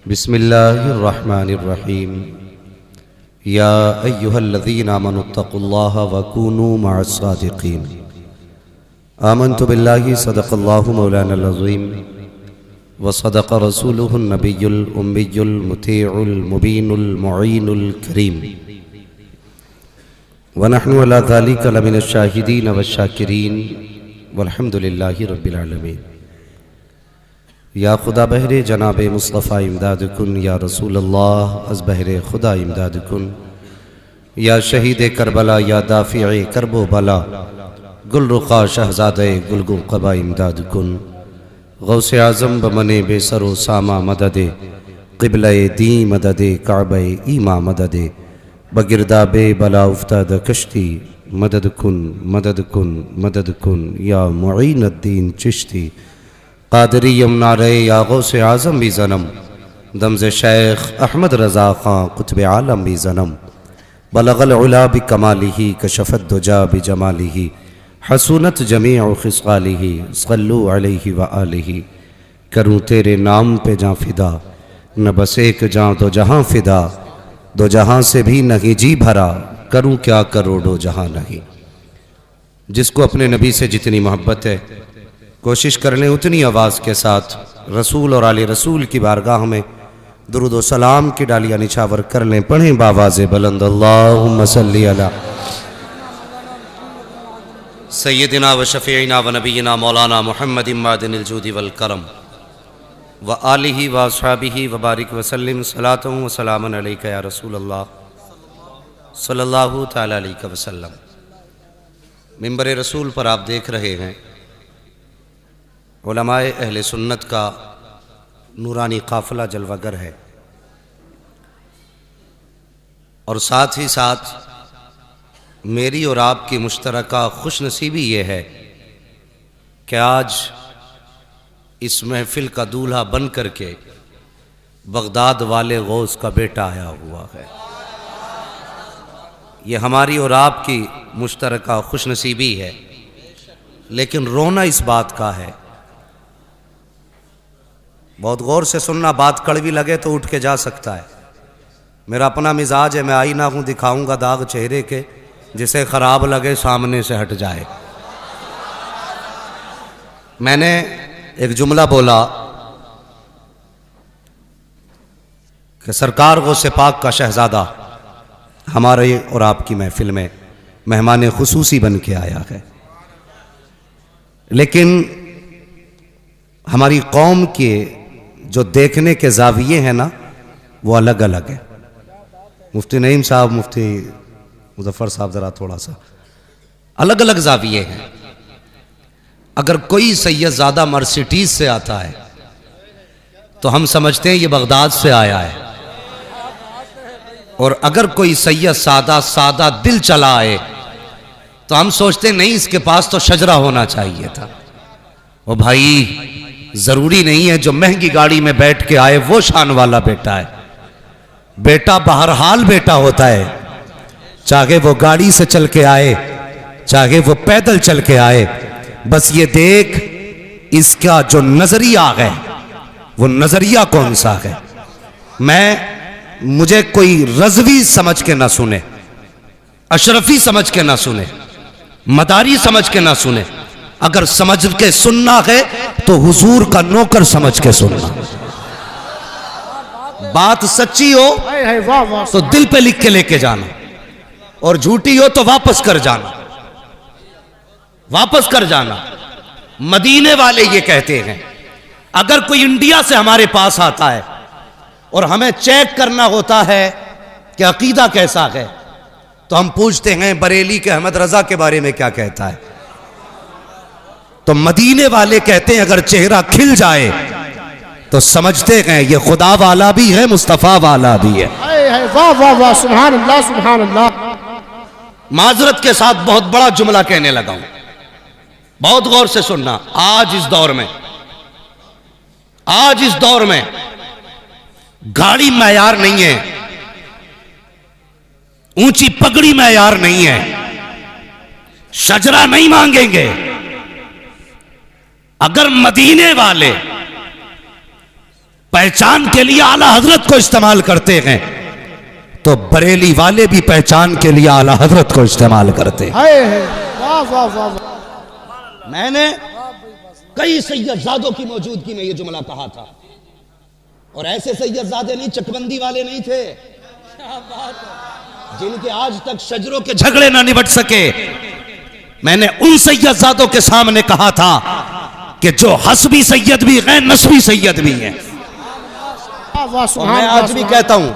बिस्मिल्लाहिर्रहमानिर्रहीम। या अय्युहल्लज़ीना आमनुत्तक़ुल्लाह वकूनू मअस्सादिक़ीन। आमन्तु बिल्लाहि सदक़ल्लाहु मौलानल अज़ीम व सदक़ रसूलुहुन नबियुल उम्मियुल मुतीउल मुबीनुल मुईनुल करीम व नहनु अला ज़ालिका लमिनश शाहिदीन वश्शाकिरीन वल्हम्दुलिल्लाहि रब्बिल आलमीन। या खुदा बहरे जनाब मुस्तफ़ा इमदाद कुन, या रसूल अल्लाह अज़ बहरे खुदा इमदाद कुन, या शहीद करबला, या दाफ़िए करबो बला, गुलरुखा शहज़ादे गुलगु क़बा इमदाद कुन। गौसे आज़म बमने बेसरो सामा मददे, क़िबले दी मददे, काबे ईमा मददे, बगिरदाबे बला उफ्ताद कश्ती, मदद कुन मदद कुन मदद कुन, या मुईनुद्दीन चिश्ती क़ादरी यमुनारे, या गौसे आज़म भी ज़नम, दमज़े शेख अहमद रज़ा ख़ां क़ुत्ब आलम भी ज़नम, बलगल उला बि कमालिही कशफ़त दुजा बि जमालिही, हसूनत जमीअ ख़िस्क़ालिही, सल्लु अलैहि व आलिही। करूँ तेरे नाम पे जाँ फ़िदा, न बस एक जाँ दो जहाँ फ़िदा, दो जहाँ से भी नहीं जी भरा, करूँ क्या करोड़ों जहाँ नहीं। जिसको अपने नबी से जितनी मोहब्बत है, कोशिश कर लें उतनी आवाज़ के साथ रसूल और आले रसूल की बारगाह में दुरूद व सलाम की डालियाँ निछावर कर लें। पढ़ें बावाज़े बुलंद, अल्लाहुम्मा सल्ली अला सय्यदिना व शफ़ीइना व नबीना मौलाना मुहम्मदिन मादिनिल जूदि वल करम व आलिही व अस्हाबिही व बारिक व सल्लिम सलातुन व सलामुन अलैका या रसूल अल्लाह सल्लल्लाहु तआला अलैहि वसल्लम। मिंबर रसूल पर आप देख रहे हैं उलमाए अहले सुन्नत का नूरानी काफ़िला जलवागर है, और साथ ही साथ मेरी और आपकी मुश्तरका खुशनसीबी ये है कि आज इस महफिल का दूल्हा बन करके बगदाद वाले गौस का बेटा आया हुआ है। ये हमारी और आपकी मुश्तरका खुशनसीबी है, लेकिन रोना इस बात का है, बहुत गौर से सुनना, बात कड़वी लगे तो उठ के जा सकता है। मेरा अपना मिजाज है, मैं आईना हूँ, दिखाऊंगा दाग चेहरे के, जिसे खराब लगे सामने से हट जाए। मैंने एक जुमला बोला कि सरकार गौसे पाक का शहजादा हमारे और आपकी महफिल में मेहमान खुसूसी बन के आया है, लेकिन हमारी कौम के जो देखने के जाविये हैं ना, वो अलग अलग है। मुफ्ती नईम साहब, मुफ्ती मुज़फ़्फ़र साहब, ज़रा थोड़ा सा अलग अलग जाविये हैं। अगर कोई सैयदज़ादा मर्सिडीज़ से आता है तो हम समझते हैं ये बगदाद से आया है, और अगर कोई सैयद सादा दिल चला आए तो हम सोचते हैं नहीं, इसके पास तो शजरा होना चाहिए था। ओ भाई, जरूरी नहीं है जो महंगी गाड़ी में बैठ के आए वो शान वाला बेटा है। बेटा बहरहाल बेटा होता है, चाहे वो गाड़ी से चल के आए, चाहे वो पैदल चल के आए। बस ये देख इसका जो नजरिया है वो नजरिया कौन सा है। मुझे कोई रज़वी समझ के ना सुने, अशरफी समझ के ना सुने, मदारी समझ के ना सुने। अगर समझ के सुनना है तो हुजूर का नौकर समझ के सुनना। बात सच्ची हो तो दिल पे लिख के लेके जाना, और झूठी हो तो वापस कर जाना, वापस कर जाना। मदीने वाले ये कहते हैं, अगर कोई इंडिया से हमारे पास आता है और हमें चेक करना होता है कि अकीदा कैसा है, तो हम पूछते हैं बरेली के अहमद रजा के बारे में क्या कहता है। तो मदीने वाले कहते हैं अगर चेहरा खिल जाए तो समझते हैं ये खुदा वाला भी है, मुस्तफा वाला भी है। वाह वाह वाह, सुभान अल्लाह सुभान अल्लाह। माजरत के साथ बहुत बड़ा जुमला कहने लगा हूं, बहुत गौर से सुनना। आज इस दौर में गाड़ी मैयार नहीं है, ऊंची पगड़ी मैयार नहीं है, शजरा नहीं मांगेंगे। अगर मदीने वाले पहचान के लिए आला हजरत को इस्तेमाल करते हैं, तो बरेली वाले भी पहचान के लिए आला हजरत को इस्तेमाल करते हैं। वाह वाह वाह। मैंने कई सैयदजादों की मौजूदगी में यह जुमला कहा था, और ऐसे सैयदजादे नहीं, चकबंदी वाले नहीं थे जिनके आज तक शजरों के झगड़े ना निबट सके। मैंने उन सैयदजादों के सामने कहा था कि जो हस्बी सैयद भी हैं, नस्बी सैयद भी हैं। और मैं आज भी कहता हूं,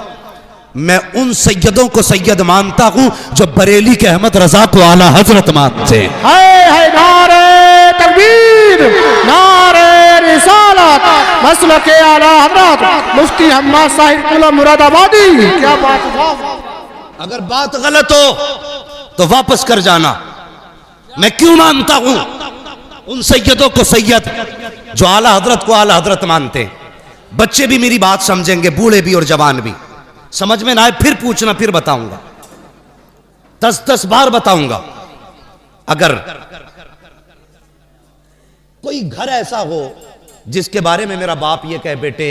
मैं उन सैयदों को सैयद मानता हूं जो बरेली के अहमद रजा को आला हजरत मानते हैं। है नारे तकबीर, नारे रिसालत, मसलक आला हजरत मुफ्ती हम्माद साहिब मुरादाबादी। क्या बात है। अगर बात गलत हो तो वापस कर जाना। मैं क्यों मानता हूं उन सैयदों को सैयद जो आला हजरत को आला हजरत मानते हैं? बच्चे भी मेरी बात समझेंगे, बूढ़े भी और जवान भी। समझ में ना आए फिर पूछना, फिर बताऊंगा, 10-10 बार बताऊंगा। अगर कोई घर ऐसा हो जिसके बारे में मेरा बाप ये कहे, बेटे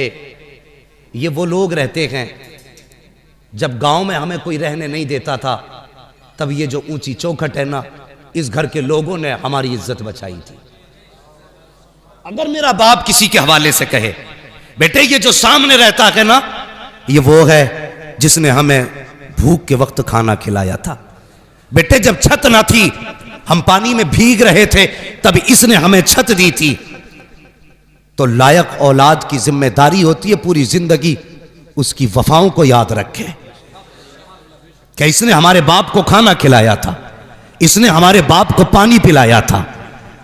ये वो लोग रहते हैं, जब गांव में हमें कोई रहने नहीं देता था, तब ये जो ऊंची चौखट है ना, इस घर के लोगों ने हमारी इज्जत बचाई थी। अगर मेरा बाप किसी के हवाले से कहे, बेटे ये जो सामने रहता है ना, ये वो है जिसने हमें भूख के वक्त खाना खिलाया था। बेटे जब छत ना थी, हम पानी में भीग रहे थे, तब इसने हमें छत दी थी। तो लायक औलाद की जिम्मेदारी होती है पूरी जिंदगी उसकी वफाओं को याद रखे। क्या इसने हमारे बाप को खाना खिलाया था, इसने हमारे बाप को पानी पिलाया था।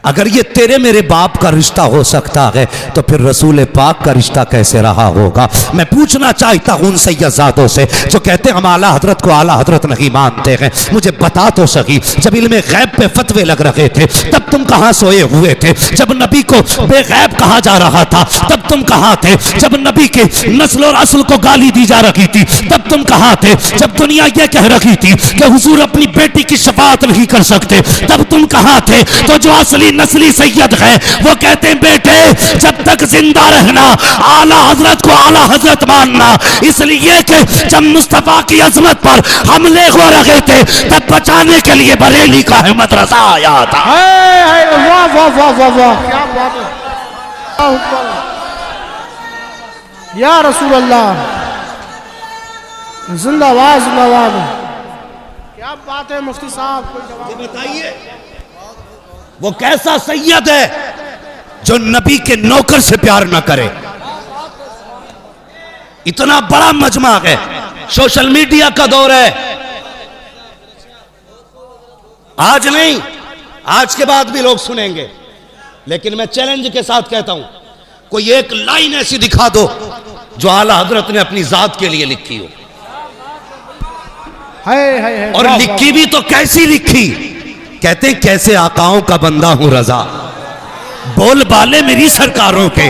अगर ये तेरे मेरे बाप का रिश्ता हो सकता है, तो फिर रसूल पाक का रिश्ता कैसे रहा होगा? मैं पूछना चाहता हूं उन सैयदजादों से जो कहते हैं हम आला हजरत को आला हजरत नहीं मानते हैं, मुझे बता तो सही, जब इल्मे गैब पे फतवे लग रहे थे तब तुम कहां सोए हुए थे? जब नबी को बेगैब कहा जा रहा था तब तुम कहां थे? जब नबी के नस्ल और असल को गाली दी जा रही थी तब तुम कहां थे? जब दुनिया यह कह रही थी कि हुजूर अपनी बेटी की शफाअत नहीं कर सकते, तब तुम कहां थे? तो जो असली नस्ली सैयद है वो कहते हैं, बेटे जब तक जिंदा रहना आला हजरत को आला हजरत मानना, इसलिए कि जब मुस्तफा की अजमत पर हमले हो रहे थे तब बचाने के लिए बरेली का अहमद रजा आया था। वाह वाह वाह वाह वाह, क्या बात है। या रसूल अल्लाह, जिंदाबाद जिंदाबाद। क्या बात है मुफ्ती साहब, कोई जवाब बताइए वो कैसा सैयद है जो नबी के नौकर से प्यार ना करे? इतना बड़ा मजमा है, सोशल मीडिया का दौर है। आज नहीं, आज के बाद भी लोग सुनेंगे, लेकिन मैं चैलेंज के साथ कहता हूं, कोई एक लाइन ऐसी दिखा दो जो आला हजरत ने अपनी जात के लिए लिखी हो। है और लिखी भी तो कैसी लिखी? कहते हैं कैसे आकाओं का बंदा हूं रजा, बोल बाले मेरी सरकारों के।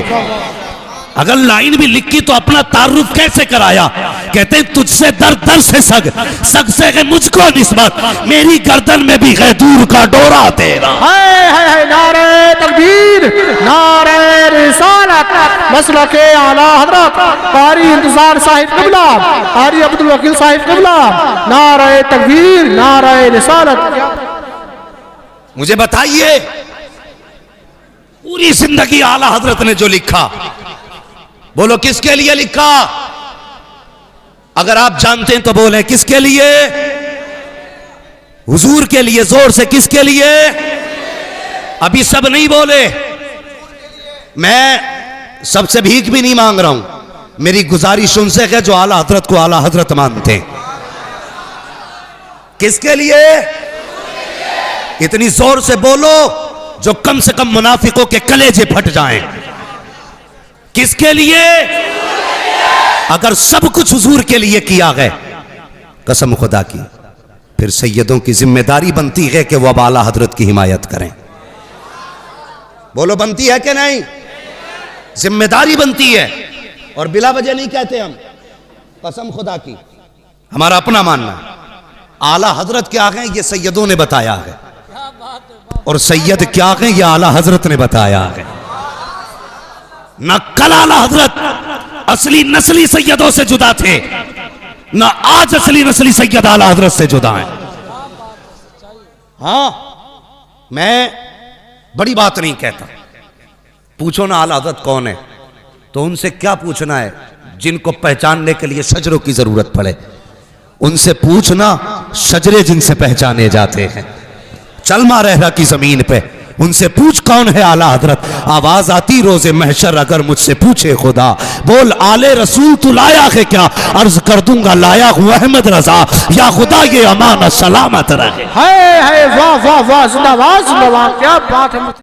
अगर लाइन भी लिखी तो अपना तारुफ कैसे कराया? कहते हैं तुझसे दर दर से सग, सग से है मुझको निस्बत, मेरी गर्दन में भी है दूर का डोरा तेरा। है नारे तकबीर, नारे रिसालत, मसलक आला हजरत कारी इंतजार साहिब क़िबला, कारी अब्दुल वकील साहिब क़िबला, नारे तकबीर, नारे रिसालत। मुझे बताइए, पूरी जिंदगी आला हजरत ने जो लिखा, बोलो किसके लिए लिखा? अगर आप जानते हैं तो बोले किसके लिए? हुजूर के लिए। जोर से किसके लिए? अभी सब नहीं बोले। मैं सबसे भीख भी नहीं मांग रहा हूं, मेरी गुजारिश उनसे है जो आला हजरत को आला हजरत मानते हैं। किसके लिए? इतनी जोर से बोलो जो कम से कम मुनाफिकों के कलेजे फट जाएं। किसके लिए? अगर सब कुछ हुजूर के लिए किया गया, कसम खुदा की, फिर सैयदों की जिम्मेदारी बनती है कि वह अब आला हजरत की हिमायत करें। बोलो बनती है कि नहीं? जिम्मेदारी बनती है, और बिला वजह नहीं कहते हम, कसम खुदा की, हमारा अपना मानना। आला हजरत क्या है ये सैयदों ने बताया है, और सैयद क्या है ये आला हजरत ने बताया है। न कल आला हजरत असली नस्ली सैयदों से जुदा थे, ना आज असली नस्ली सैयद आला हजरत से जुदा हैं। हाँ, मैं बड़ी बात नहीं कहता। पूछो ना आला हजरत कौन है, तो उनसे क्या पूछना है जिनको पहचानने के लिए शजरों की जरूरत पड़े। उनसे पूछना शजरे जिनसे पहचाने जाते हैं। चलमा रहरा की जमीन पे उनसे पूछ कौन है आला हजरत। आवाज आती रोजे महशर अगर मुझसे पूछे खुदा, बोल आले रसूल तू लाया है क्या, अर्ज कर दूंगा लाया हूं अहमद रजा, या खुदा ये अमानत सलामत रहे। है वाह वाह वाह, जिंदाबाद जिंदाबाद, क्या बात है।